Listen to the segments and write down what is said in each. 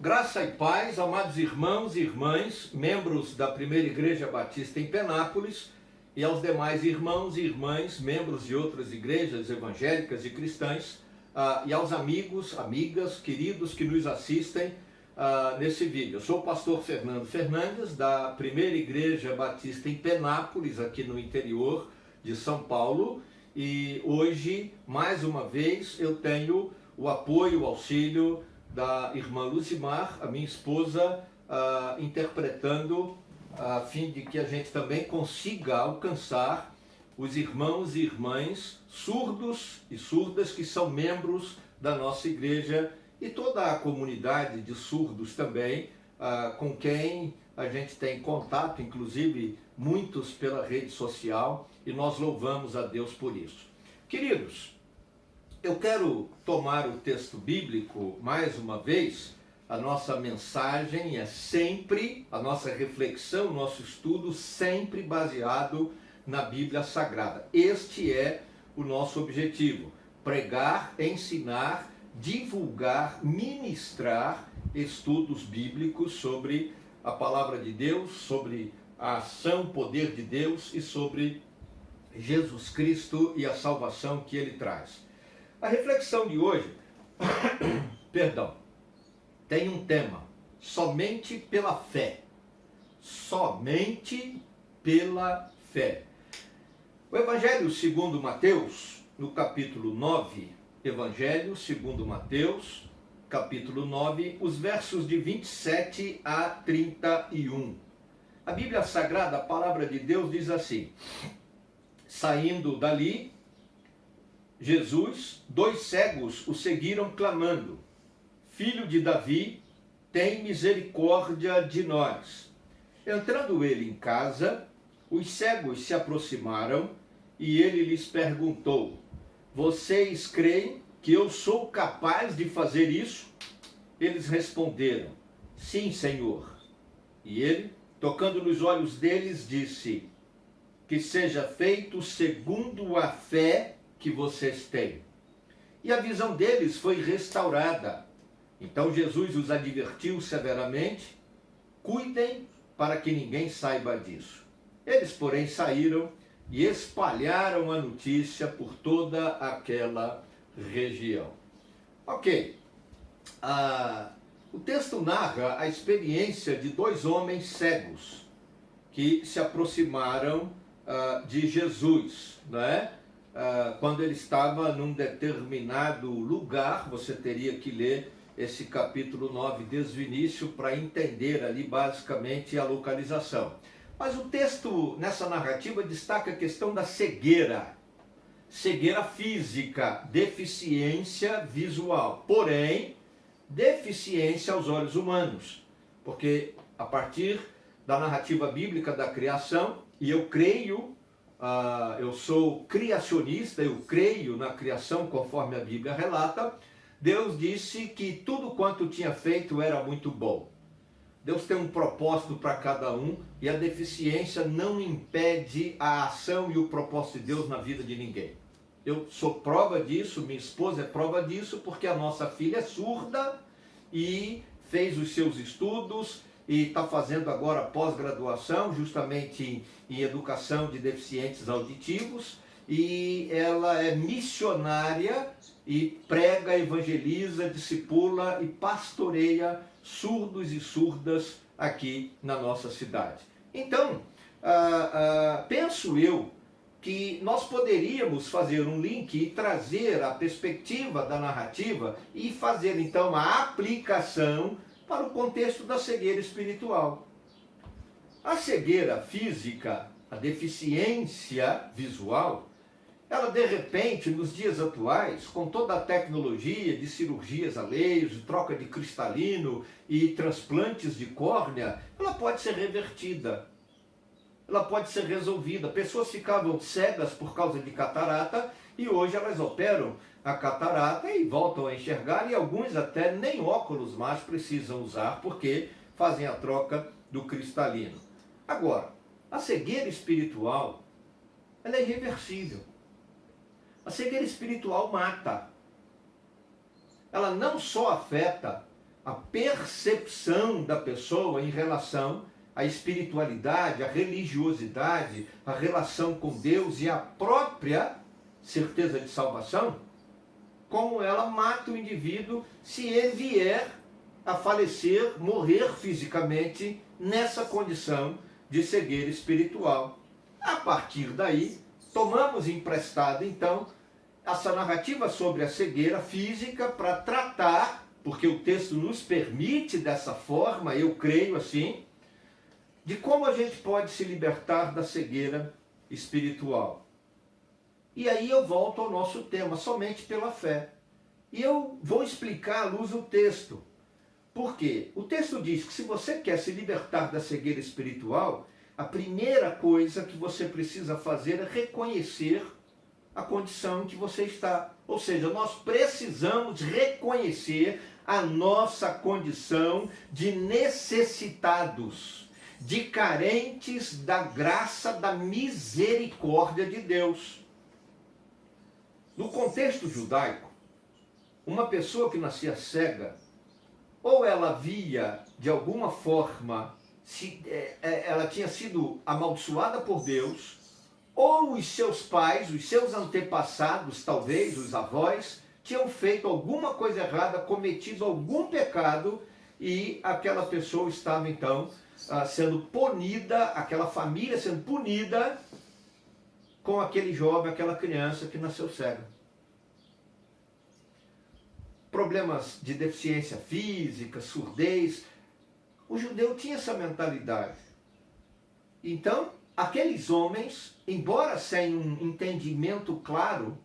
Graça e paz, amados irmãos e irmãs, membros da Primeira Igreja Batista em Penápolis e aos demais irmãos e irmãs, membros de outras igrejas evangélicas e cristãs, e aos amigos, amigas, queridos que nos assistem nesse vídeo. Eu sou o pastor Fernando Fernandes, da Primeira Igreja Batista em Penápolis, aqui no interior de São Paulo, e hoje, mais uma vez, eu tenho o apoio, o auxílio da irmã Luzimar, a minha esposa, interpretando, a fim de que a gente também consiga alcançar os irmãos e irmãs surdos e surdas que são membros da nossa igreja e toda a comunidade de surdos também, com quem a gente tem contato, inclusive muitos pela rede social, e nós louvamos a Deus por isso. Queridos, eu quero tomar o texto bíblico mais uma vez. A nossa mensagem é sempre, a nossa reflexão, nosso estudo sempre baseado na Bíblia Sagrada. Este é o nosso objetivo: pregar, ensinar, divulgar, ministrar estudos bíblicos sobre a palavra de Deus, sobre a ação, poder de Deus e sobre Jesus Cristo e a salvação que Ele traz. A reflexão de hoje, tem um tema: somente pela fé. Somente pela fé. O Evangelho segundo Mateus, no capítulo 9, Evangelho segundo Mateus, capítulo 9, os versos de 27 a 31. A Bíblia Sagrada, a palavra de Deus, diz assim: saindo dali, Jesus, 2 cegos o seguiram clamando: Filho de Davi, tem misericórdia de nós. Entrando ele em casa, os cegos se aproximaram e ele lhes perguntou: vocês creem que eu sou capaz de fazer isso? Eles responderam: sim, Senhor. E ele, tocando nos olhos deles, disse: que seja feito segundo a fé que vocês têm. E a visão deles foi restaurada. Então Jesus os advertiu severamente: cuidem para que ninguém saiba disso. Eles, porém, saíram e espalharam a notícia por toda aquela região. Ok. O texto narra a experiência de 2 homens cegos que se aproximaram de Jesus, não é? Quando ele estava num determinado lugar. Você teria que ler esse capítulo 9 desde o início para entender ali basicamente a localização. Mas o texto nessa narrativa destaca a questão da cegueira. Cegueira física, deficiência visual, porém deficiência aos olhos humanos, porque a partir da narrativa bíblica da criação, e eu creio, eu sou criacionista, eu creio na criação conforme a Bíblia relata. Deus disse que tudo quanto tinha feito era muito bom. Deus tem um propósito para cada um e a deficiência não impede a ação e o propósito de Deus na vida de ninguém. Eu sou prova disso, minha esposa é prova disso, porque a nossa filha é surda e fez os seus estudos e está fazendo agora pós-graduação justamente em educação de deficientes auditivos, e ela é missionária e prega, evangeliza, discipula e pastoreia surdos e surdas aqui na nossa cidade. Então, penso eu que nós poderíamos fazer um link e trazer a perspectiva da narrativa e fazer então a aplicação para o contexto da cegueira espiritual. A cegueira física, a deficiência visual, ela de repente, nos dias atuais, com toda a tecnologia de cirurgias a laser, de troca de cristalino e transplantes de córnea, ela pode ser revertida. Ela pode ser resolvida. Pessoas ficavam cegas por causa de catarata e hoje elas operam a catarata e voltam a enxergar, e alguns até nem óculos mais precisam usar porque fazem a troca do cristalino. Agora, a cegueira espiritual, ela é irreversível. A cegueira espiritual mata. Ela não só afeta a percepção da pessoa em relação à espiritualidade, à religiosidade, à relação com Deus e à própria certeza de salvação, como ela mata o indivíduo se ele vier a falecer, morrer fisicamente nessa condição de cegueira espiritual. A partir daí, tomamos emprestado então essa narrativa sobre a cegueira física para tratar, porque o texto nos permite dessa forma, eu creio assim, de como a gente pode se libertar da cegueira espiritual. E aí eu volto ao nosso tema, somente pela fé. E eu vou explicar à luz do texto. Por quê? O texto diz que se você quer se libertar da cegueira espiritual, a primeira coisa que você precisa fazer é reconhecer a condição em que você está. Ou seja, nós precisamos reconhecer a nossa condição de necessitados, de carentes da graça, da misericórdia de Deus. No contexto judaico, uma pessoa que nascia cega, ou ela via de alguma forma, ela tinha sido amaldiçoada por Deus, ou os seus pais, os seus antepassados, talvez, os avós, tinham feito alguma coisa errada, cometido algum pecado, e aquela pessoa estava então sendo punida, aquela família sendo punida com aquele jovem, aquela criança que nasceu cega. Problemas de deficiência física, surdez. O judeu tinha essa mentalidade. Então, aqueles homens, embora sem um entendimento claro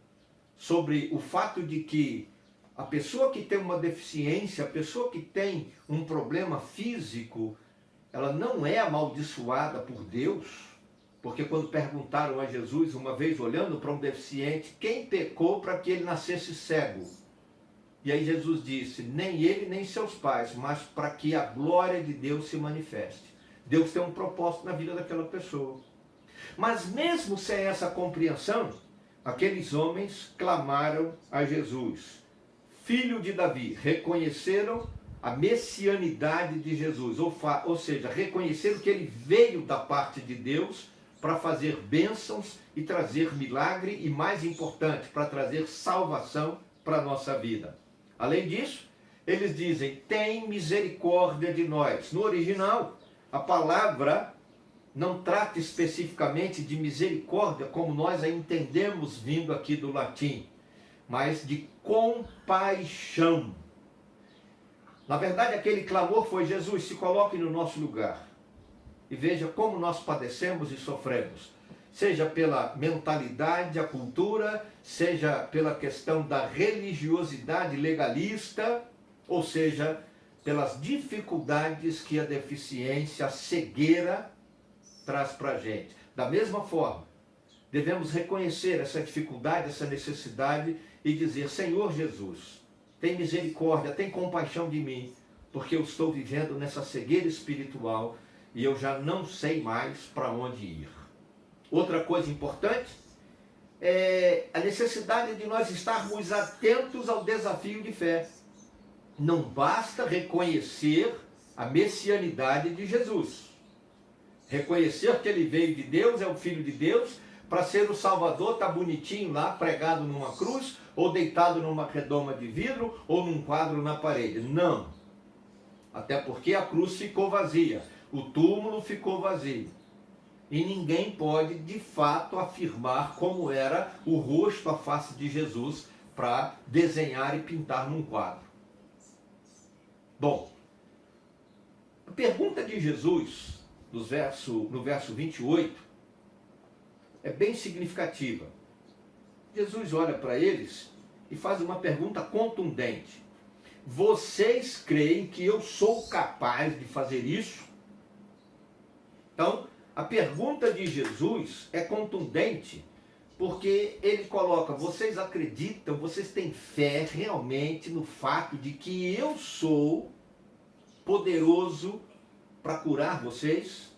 sobre o fato de que a pessoa que tem uma deficiência, a pessoa que tem um problema físico, ela não é amaldiçoada por Deus, porque quando perguntaram a Jesus, uma vez olhando para um deficiente, quem pecou para que ele nascesse cego? E aí Jesus disse, nem ele nem seus pais, mas para que a glória de Deus se manifeste. Deus tem um propósito na vida daquela pessoa. Mas mesmo sem essa compreensão, aqueles homens clamaram a Jesus, filho de Davi, reconheceram a messianidade de Jesus, ou seja, reconheceram que ele veio da parte de Deus para fazer bênçãos e trazer milagre e, mais importante, para trazer salvação para a nossa vida. Além disso, eles dizem, tem misericórdia de nós. No original, a palavra não trata especificamente de misericórdia, como nós a entendemos vindo aqui do latim, mas de compaixão. Na verdade, aquele clamor foi, Jesus, se coloque no nosso lugar e veja como nós padecemos e sofremos. Seja pela mentalidade, a cultura, seja pela questão da religiosidade legalista, ou seja, pelas dificuldades que a deficiência, a cegueira traz para a gente. Da mesma forma, devemos reconhecer essa dificuldade, essa necessidade e dizer, Senhor Jesus, tem misericórdia, tem compaixão de mim, porque eu estou vivendo nessa cegueira espiritual e eu já não sei mais para onde ir. Outra coisa importante é a necessidade de nós estarmos atentos ao desafio de fé. Não basta reconhecer a messianidade de Jesus. Reconhecer que ele veio de Deus, é o Filho de Deus, para ser o Salvador, está bonitinho lá, pregado numa cruz, ou deitado numa redoma de vidro, ou num quadro na parede. Não. Até porque a cruz ficou vazia, o túmulo ficou vazio. E ninguém pode, de fato, afirmar como era o rosto, a face de Jesus, para desenhar e pintar num quadro. Bom, a pergunta de Jesus, no verso 28, é bem significativa. Jesus olha para eles e faz uma pergunta contundente. Vocês creem que eu sou capaz de fazer isso? Então, a pergunta de Jesus é contundente, porque ele coloca, vocês acreditam, vocês têm fé realmente no fato de que eu sou poderoso para curar vocês?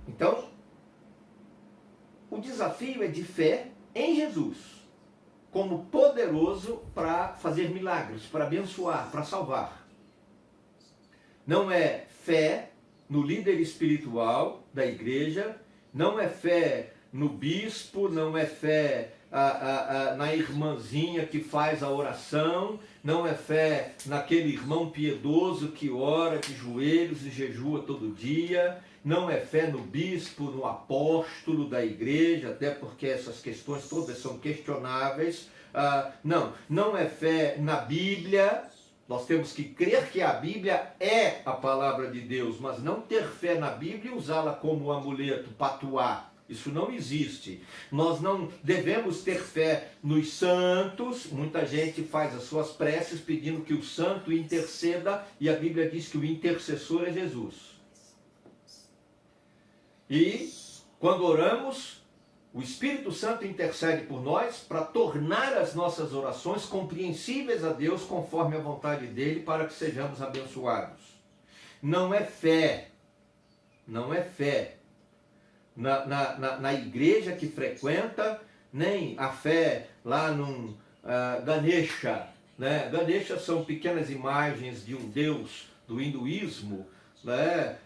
Então, o desafio é de fé em Jesus, como poderoso para fazer milagres, para abençoar, para salvar. Não é fé no líder espiritual da igreja, não é fé no bispo, não é fé na irmãzinha que faz a oração, não é fé naquele irmão piedoso que ora de joelhos e jejua todo dia, não é fé no bispo, no apóstolo da igreja, até porque essas questões todas são questionáveis. Não é fé na Bíblia. Nós temos que crer que a Bíblia é a palavra de Deus, mas não ter fé na Bíblia e usá-la como amuleto, patuá. Isso não existe. Nós não devemos ter fé nos santos. Muita gente faz as suas preces pedindo que o santo interceda, e a Bíblia diz que o intercessor é Jesus. E quando oramos, o Espírito Santo intercede por nós para tornar as nossas orações compreensíveis a Deus conforme a vontade dele, para que sejamos abençoados. Não é fé na igreja que frequenta, nem a fé lá num Ganesha, né? Ganesha são pequenas imagens de um deus do hinduísmo, né?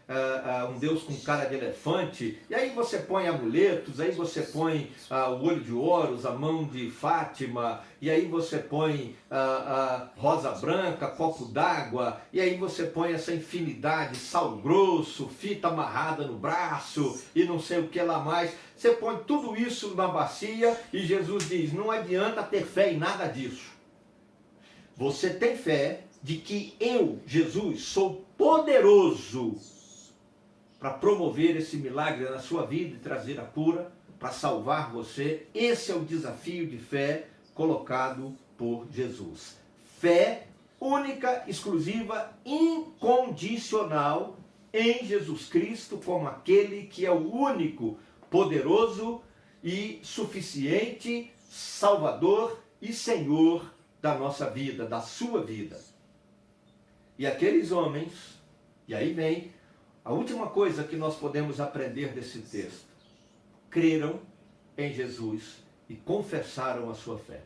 Um deus com cara de elefante, e aí você põe amuletos, aí você põe o olho de Horus, a mão de Fátima, e aí você põe rosa branca, copo d'água, e aí você põe essa infinidade, sal grosso, fita amarrada no braço, e não sei o que lá mais. Você põe tudo isso na bacia, e Jesus diz, não adianta ter fé em nada disso. Você tem fé de que eu, Jesus, sou poderoso para promover esse milagre na sua vida e trazer a cura, para salvar você. Esse é o desafio de fé colocado por Jesus. Fé única, exclusiva, incondicional em Jesus Cristo como aquele que é o único, poderoso e suficiente Salvador e Senhor da nossa vida, da sua vida. E aqueles homens, e aí vem a última coisa que nós podemos aprender desse texto: creram em Jesus e confessaram a sua fé.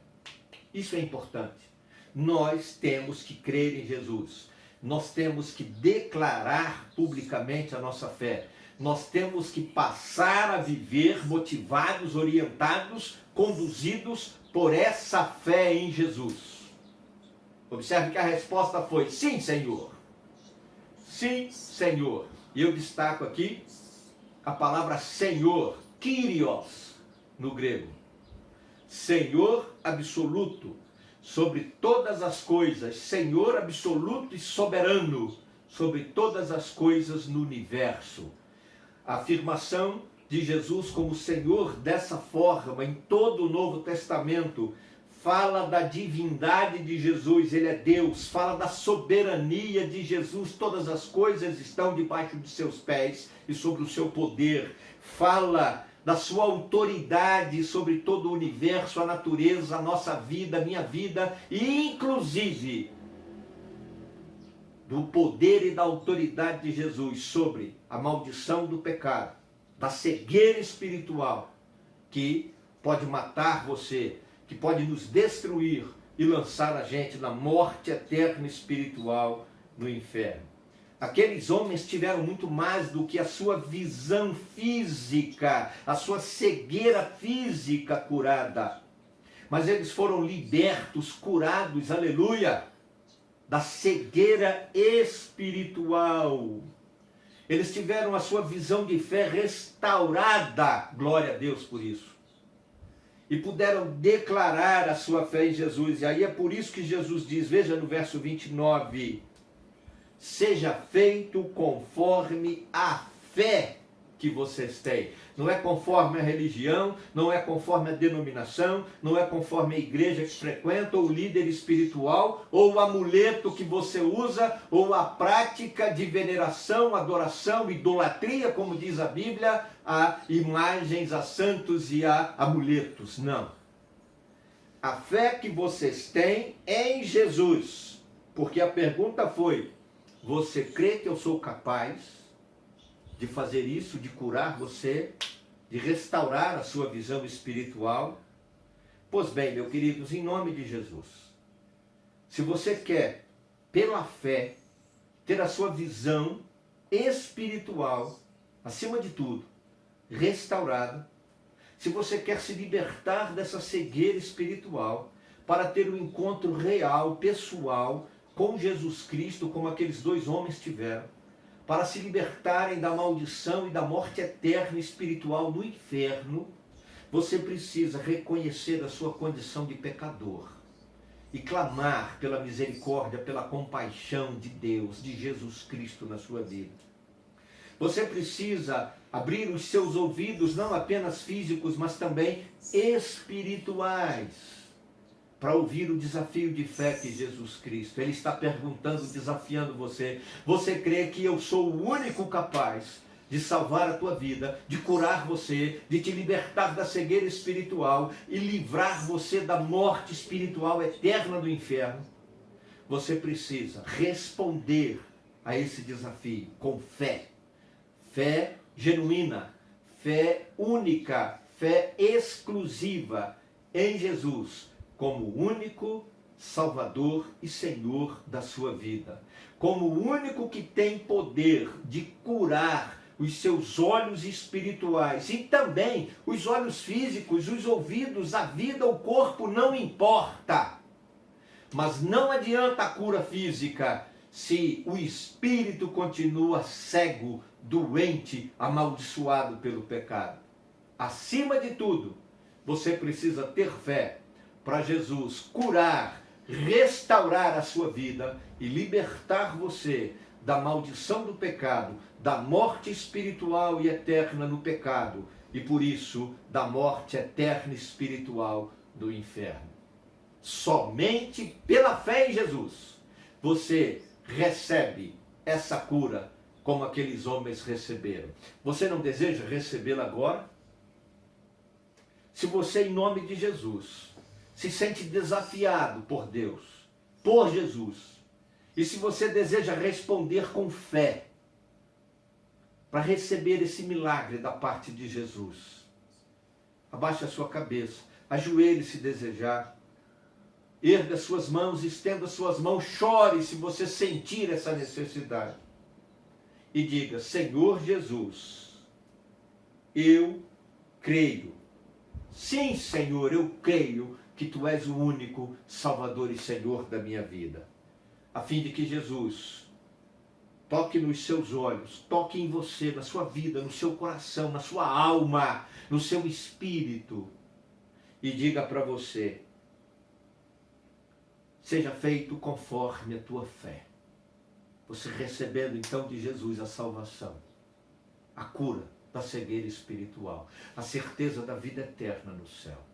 Isso é importante. Nós temos que crer em Jesus. Nós temos que declarar publicamente a nossa fé. Nós temos que passar a viver motivados, orientados, conduzidos por essa fé em Jesus. Observe que a resposta foi: sim, Senhor. Sim, Senhor. E eu destaco aqui a palavra Senhor, Kyrios, no grego. Senhor absoluto sobre todas as coisas. Senhor absoluto e soberano sobre todas as coisas no universo. A afirmação de Jesus como Senhor dessa forma em todo o Novo Testamento fala da divindade de Jesus, ele é Deus. Fala da soberania de Jesus, todas as coisas estão debaixo de seus pés e sobre o seu poder. Fala da sua autoridade sobre todo o universo, a natureza, a nossa vida, a minha vida, e inclusive do poder e da autoridade de Jesus sobre a maldição do pecado, da cegueira espiritual que pode matar você, que pode nos destruir e lançar a gente na morte eterna espiritual no inferno. Aqueles homens tiveram muito mais do que a sua visão física, a sua cegueira física curada. Mas eles foram libertos, curados, aleluia, da cegueira espiritual. Eles tiveram a sua visão de fé restaurada, glória a Deus por isso. E puderam declarar a sua fé em Jesus. E aí é por isso que Jesus diz, veja no verso 29, seja feito conforme a fé que vocês têm. Não é conforme a religião, não é conforme a denominação, não é conforme a igreja que frequenta, ou o líder espiritual, ou o amuleto que você usa, ou a prática de veneração, adoração, idolatria, como diz a Bíblia, a imagens, a santos e a amuletos. Não. A fé que vocês têm é em Jesus. Porque a pergunta foi, você crê que eu sou capaz de fazer isso, de curar você, de restaurar a sua visão espiritual? Pois bem, meus queridos, em nome de Jesus, se você quer, pela fé, ter a sua visão espiritual, acima de tudo, restaurada, se você quer se libertar dessa cegueira espiritual, para ter um encontro real, pessoal, com Jesus Cristo, como aqueles dois homens tiveram, para se libertarem da maldição e da morte eterna espiritual no inferno, você precisa reconhecer a sua condição de pecador e clamar pela misericórdia, pela compaixão de Deus, de Jesus Cristo na sua vida. Você precisa abrir os seus ouvidos, não apenas físicos, mas também espirituais, para ouvir o desafio de fé que Jesus Cristo, Ele está perguntando, desafiando você. Você crê que eu sou o único capaz de salvar a tua vida, de curar você, de te libertar da cegueira espiritual e livrar você da morte espiritual eterna do inferno? Você precisa responder a esse desafio com fé. Fé genuína, fé única, fé exclusiva em Jesus, como o único Salvador e Senhor da sua vida, como o único que tem poder de curar os seus olhos espirituais e também os olhos físicos, os ouvidos, a vida, o corpo, não importa. Mas não adianta a cura física se o espírito continua cego, doente, amaldiçoado pelo pecado. Acima de tudo, você precisa ter fé para Jesus curar, restaurar a sua vida e libertar você da maldição do pecado, da morte espiritual e eterna no pecado, e por isso da morte eterna espiritual do inferno. Somente pela fé em Jesus você recebe essa cura como aqueles homens receberam. Você não deseja recebê-la agora? Se você, em nome de Jesus, se sente desafiado por Deus, por Jesus, e se você deseja responder com fé para receber esse milagre da parte de Jesus, abaixe a sua cabeça, ajoelhe se desejar, erga suas mãos, estenda suas mãos, chore se você sentir essa necessidade e diga: Senhor Jesus, eu creio. Sim, Senhor, eu creio que Tu és o único Salvador e Senhor da minha vida. A fim de que Jesus toque nos seus olhos, toque em você, na sua vida, no seu coração, na sua alma, no seu espírito, e diga para você: seja feito conforme a tua fé. Você recebendo então de Jesus a salvação, a cura da cegueira espiritual, a certeza da vida eterna no céu.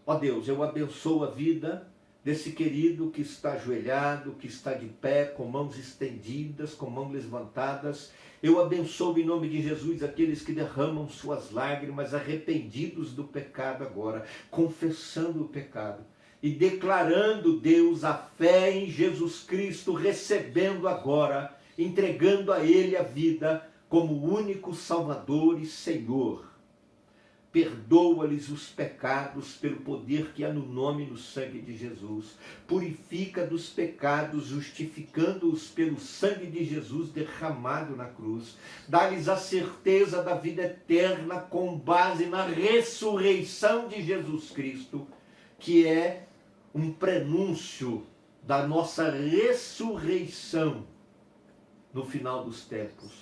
Ó Deus, eu abençoo a vida desse querido que está ajoelhado, que está de pé, com mãos estendidas, com mãos levantadas. Eu abençoo em nome de Jesus aqueles que derramam suas lágrimas, arrependidos do pecado agora, confessando o pecado e declarando, Deus, a fé em Jesus Cristo, recebendo agora, entregando a Ele a vida como o único Salvador e Senhor. Perdoa-lhes os pecados pelo poder que há no nome e no sangue de Jesus. Purifica dos pecados, justificando-os pelo sangue de Jesus derramado na cruz. Dá-lhes a certeza da vida eterna com base na ressurreição de Jesus Cristo, que é um prenúncio da nossa ressurreição no final dos tempos.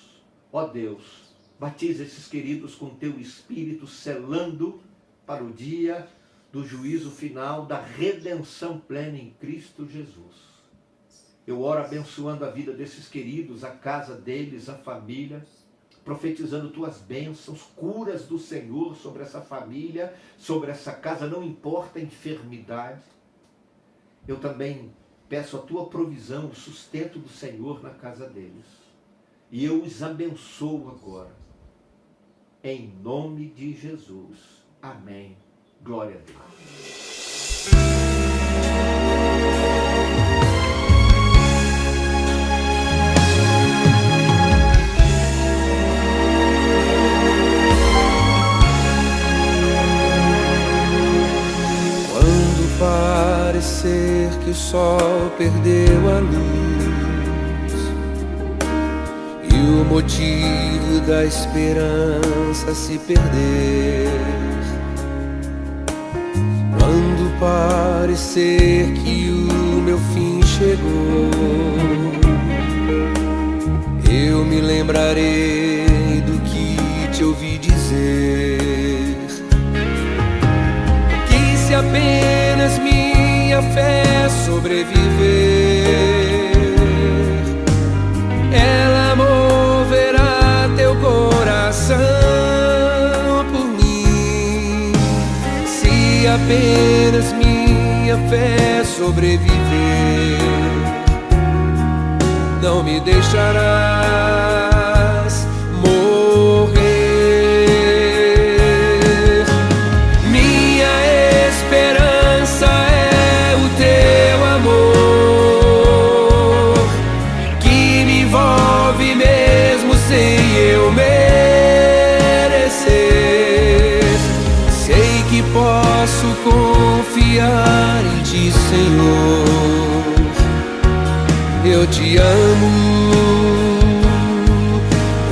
Ó Deus, batiza esses queridos com Teu Espírito, selando para o dia do juízo final, da redenção plena em Cristo Jesus. Eu oro abençoando a vida desses queridos, a casa deles, a família, profetizando Tuas bênçãos, curas do Senhor sobre essa família, sobre essa casa, não importa a enfermidade. Eu também peço a Tua provisão, o sustento do Senhor na casa deles. E eu os abençoo agora. Em nome de Jesus. Amém. Glória a Deus. Quando parecer que o sol perdeu a luz e o motivo da esperança se perder, quando parecer que o meu fim chegou, eu me lembrarei do que te ouvi dizer, que se apenas minha fé sobreviver, ela moverá teu coração por mim. Se apenas minha fé sobreviver, não me deixarás morrer. Minha esperança é o teu amor, que me envolve mesmo sem eu merecer. Sei que posso confiar em ti, Senhor. Eu te amo,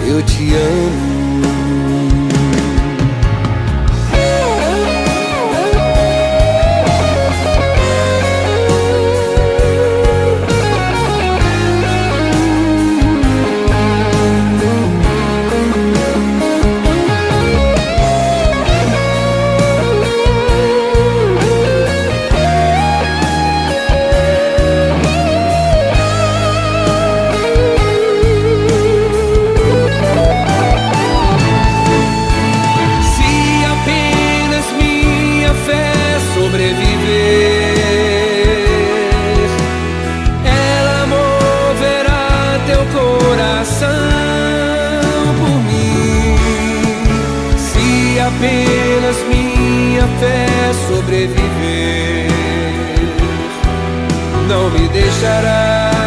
eu te amo. Apenas minha fé sobreviver, não me deixará